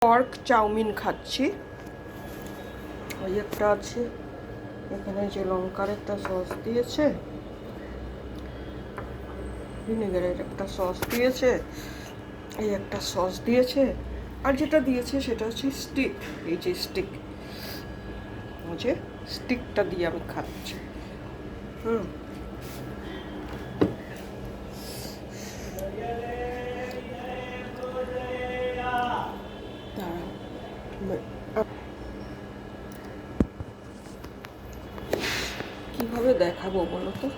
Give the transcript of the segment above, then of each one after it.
Pork chowmein খাচ্ছি। ওই একটা আছে এখানে, যে লঙ্কার একটা সস দিয়েছে, ভিনেগারের একটা সস দিয়েছে, এই একটা সস দিয়েছে, আর যেটা দিয়েছে সেটা হচ্ছে স্টিক। এই যে স্টিক, ওই যে স্টিকটা দিয়ে আমি খাচ্ছি। কিভাবে দেখাবো বলো তো?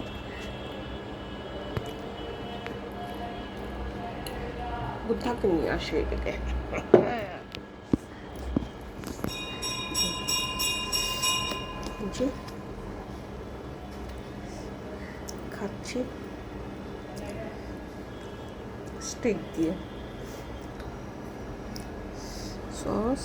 বুদ্ধাকে নিয়ে আসে এটাকে। খাচ্ছি স্টিক দিয়ে সস।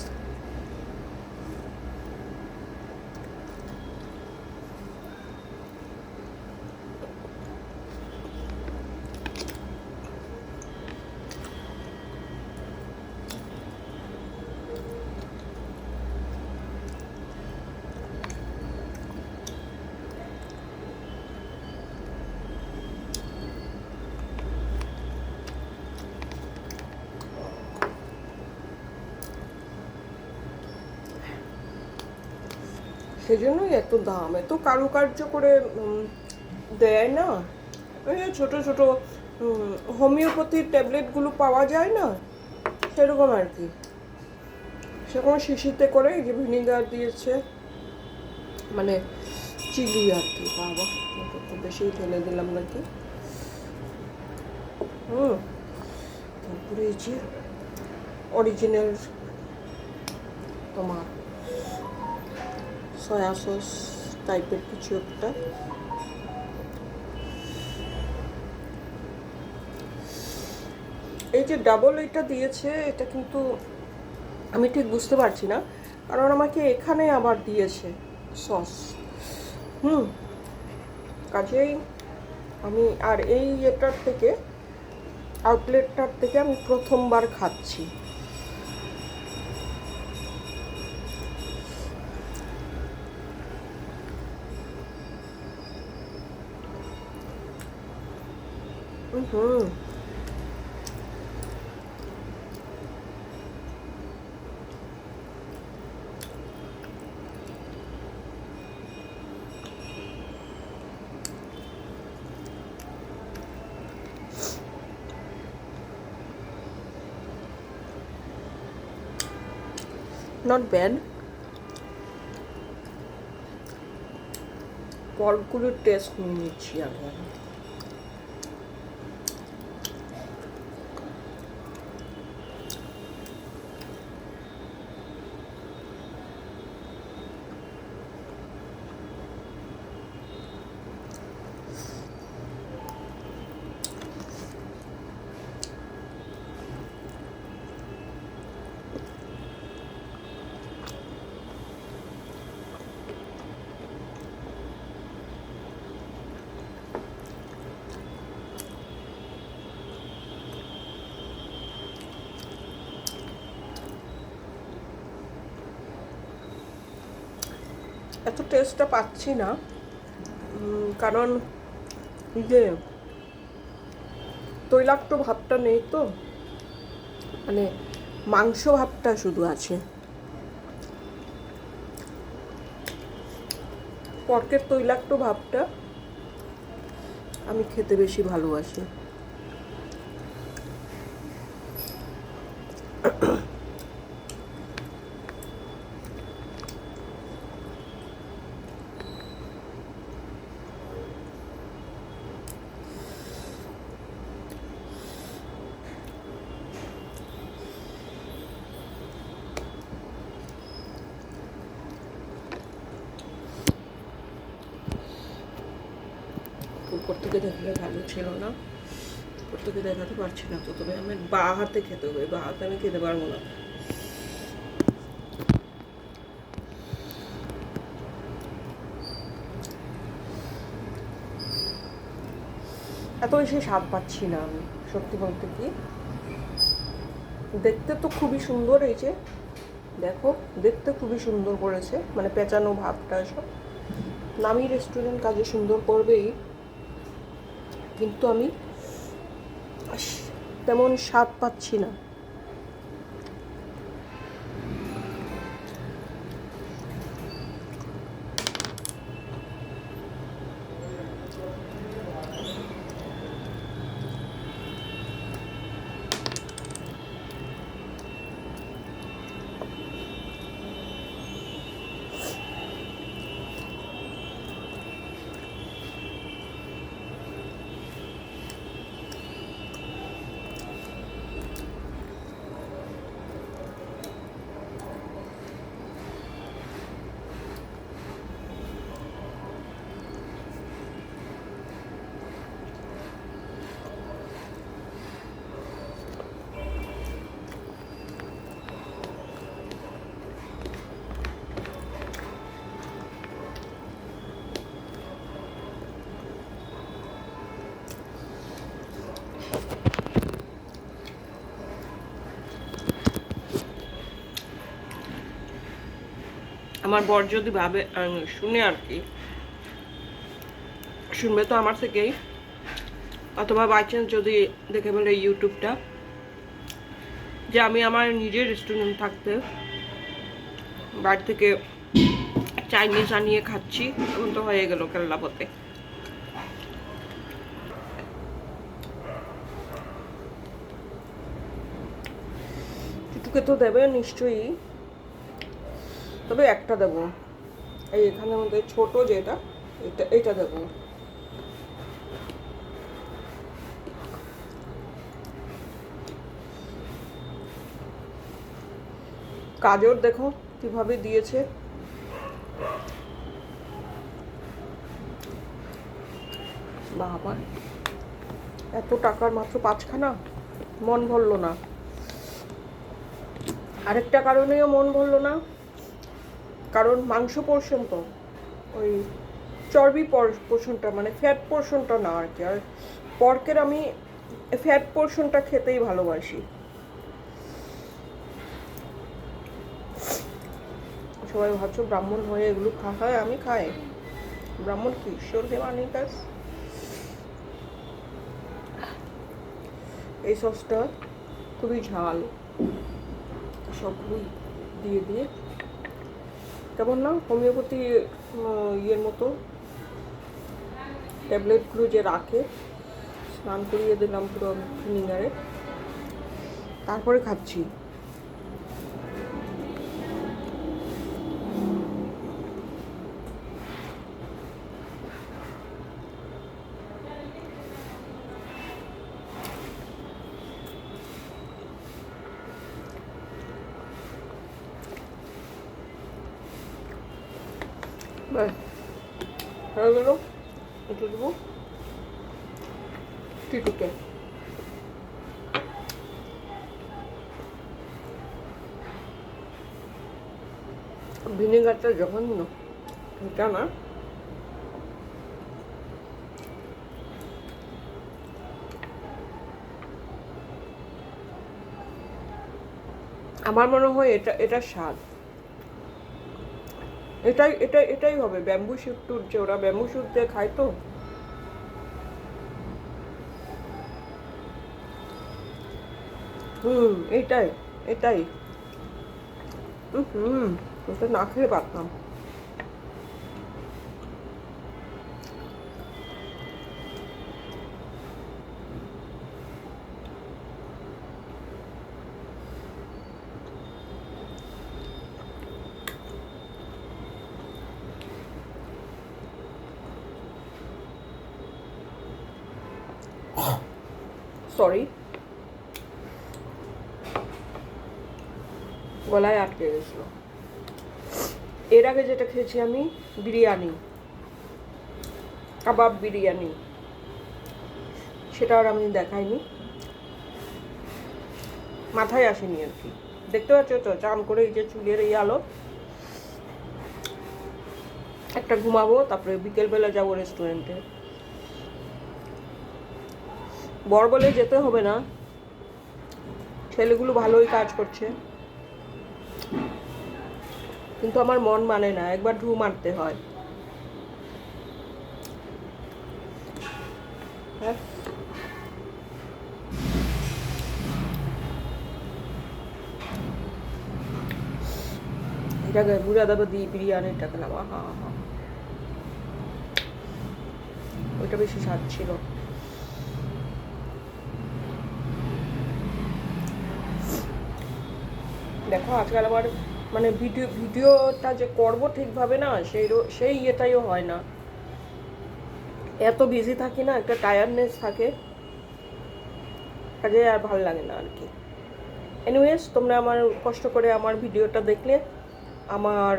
সেজন্যই এত দাম, এত কারুকার্য করে দেয় না। ওই ছোট ছোট হোমিওপ্যাথির ট্যাবলেটগুলো পাওয়া যায় না, সেরকম আর কি। সেরকম শিশিতে করে যে ভিনিগার দিয়েছে, মানে চিলি আর কি। বাবা, একটু বেশি ফেলে দিলাম নাকি। তারপরে এই যে অরিজিনাল তোমার সয়া সস টাইপের কিছু একটা। এই যে ডাবল এটা দিয়েছে, এটা কিন্তু আমি ঠিক বুঝতে পারছি না, কারণ আমাকে এখানে আবার দিয়েছে সস। কাজেই আমি আর এই এটার থেকে, আউটলেটটার থেকে আমি প্রথমবার খাচ্ছি। Not bad. পর্কগুলোর টেস্ট নিয়ে নিচ্ছি আগে। এত টেস্টটা পাচ্ছি না, কারণ যে তৈলাক্ত ভাবটা নেই তো, মানে মাংস ভাবটা শুধু আছে। পর্কের তৈলাক্ত ভাবটা আমি খেতে বেশি ভালোবাসি। উপর থেকে দেখলে ভালো ছিল না, উপর থেকে দেখাতে পারছি না তো, তবে আমি বা হাতে খেতে হবে, বা হাতে আমি খেতে পারবো না। এত বেশি স্বাদ পাচ্ছি না আমি, সত্যি বলতে কি। দেখতে তো খুবই সুন্দর, এই যে দেখো, দেখতে খুবই সুন্দর করেছে, মানে পেঁচানো ভাবটা সব। নামি রেস্টুরেন্ট কাজে সুন্দর করবেই, কিন্তু আমি তেমন স্বাদ পাচ্ছি না। আমার বর যদি ভাবে, শুনে আর কি, শুনবে তো আমার থেকেই, অথবা বাই চান্স যদি দেখে বলে ইউটিউবটা যে আমি আমার নিজের রেস্টুরেন্ট থাকতে বাড়ি থেকে চাইনিজ আনিয়ে খাচ্ছি, তখন তো হয়ে গেল কেল্লা পথে। টুটুকে তো দেবে নিশ্চয়ই, তবে একটা দেবো, এই এখানের মধ্যে ছোট যেটা, এটা দেবো। গাজর দেখো কিভাবে দিয়েছে, বাবা এত টাকার মাত্র 5খানা, মন ভরলো না। আরেকটা কারণেও মন ভরলো না, কারণ মাংস পোর্শন তো ওই চর্বি পোর্শনটা, মানে ফ্যাট পোর্শনটা না আর কি। আর পর্কের আমি ফ্যাট পোর্শনটা খেতেই ভালোবাসি। সবাই ভাবছো ব্রাহ্মণ হয়ে এগুলো খায়, আমি খাই। ব্রাহ্মণ কি ঈশ্বর দেওয়া নেই কাজ। এই সসটা খুবই ঝাল, সবগুলোই দিয়ে দিয়ে কেমন না হোমিওপ্যাথি ইয়ের মতো, ট্যাবলেটগুলো যে রাখে, স্নান করিয়ে দিলাম পুরো ভিনিগারে, তারপরে খাচ্ছি। ব্যাস হয়ে গেল, এটা দেবো টিটুকে। ভিনেগারটা জঘন্য, এটা না, আমার মনে হয় এটা স্বাদ, এটাই হবে ব্যাম্বু শুট যে ওরা ব্যাম্বু শুট দিয়ে খায় তো। এটাই এটাই ওটা না খেলে পারতাম। সরি, গলায় আটকে গেছিল। এর আগে যেটা খেয়েছি আমি বিরিয়ানি, কাবাব বিরিয়ানি, সেটা আর আমি দেখাইনি, মাথায় আসেনি আর কি। দেখতে পাচ্ছ তো চান করে এই যে চুলের এই আলো, একটা ঘুমাবো, তারপরে বিকেলবেলা যাবো রেস্টুরেন্টে। বর বলে যেতে হবে না, ছেলেগুলো ভালোই কাজ করছে, কিন্তু আমার মন মানে না, একবার ঢু মারতে হয়। হ্যাঁ, এটাকে বুড়া দাবা দিয়ে বিরিয়ানিটাকে নামা, হ্যাঁ হ্যাঁ, ওইটা বেশি স্বাদ ছিল। দেখো আজকাল আমার মানে ভিডিওটা যে করব ঠিকভাবে না, সেই ইয়েটাইও হয় না, এত বিজি থাকি না, একটা টায়ার্ডনেস থাকে, কাজে আর ভালো লাগে না আর কি। এনিওয়েজ, তোমরা আমার কষ্ট করে আমার ভিডিওটা দেখলে, আমার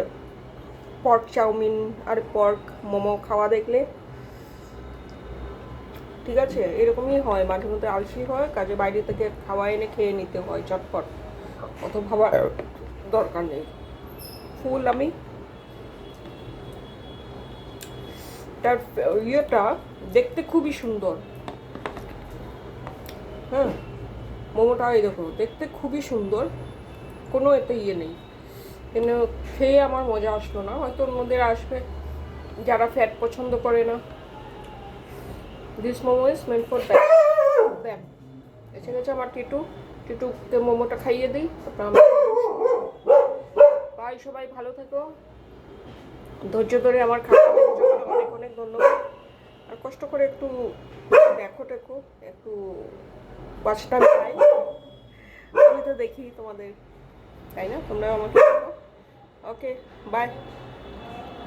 পর্ক চাউমিন আর পর্ক মোমো খাওয়া দেখলে, ঠিক আছে? এরকমই হয়, মাঝে মধ্যে আলসি হয়, কাজে বাইরে থেকে খাওয়া এনে খেয়ে নিতে হয় চটপট, অত ভাবার দরকার নেই। ফুল আমি তার ইয়েটা দেখতে খুবই সুন্দর। হ্যাঁ, মোমোটা এই দেখো দেখতে খুবই সুন্দর, কোনো এতে ইয়ে নেই, কিন্তু খেয়ে আমার মজা আসলো না, হয়তো অন্যদের আসবে যারা ফ্যাট পছন্দ করে না। This momo is meant for them. এসে গেছে আমার টিটুকে মোমোটা খাইয়ে দিই, তারপর আমরা বাই। সবাই ভালো থেকো, ধৈর্য ধরে আমার খাওয়া অনেক অনেক ধন্যবাদ। আর কষ্ট করে একটু দেখো টেকো, একটু ওয়াচ টাইম চাই, আমি তো দেখি তোমাদের, তাই না? তোমরাও আমাকে দেখো। ওকে, বাই।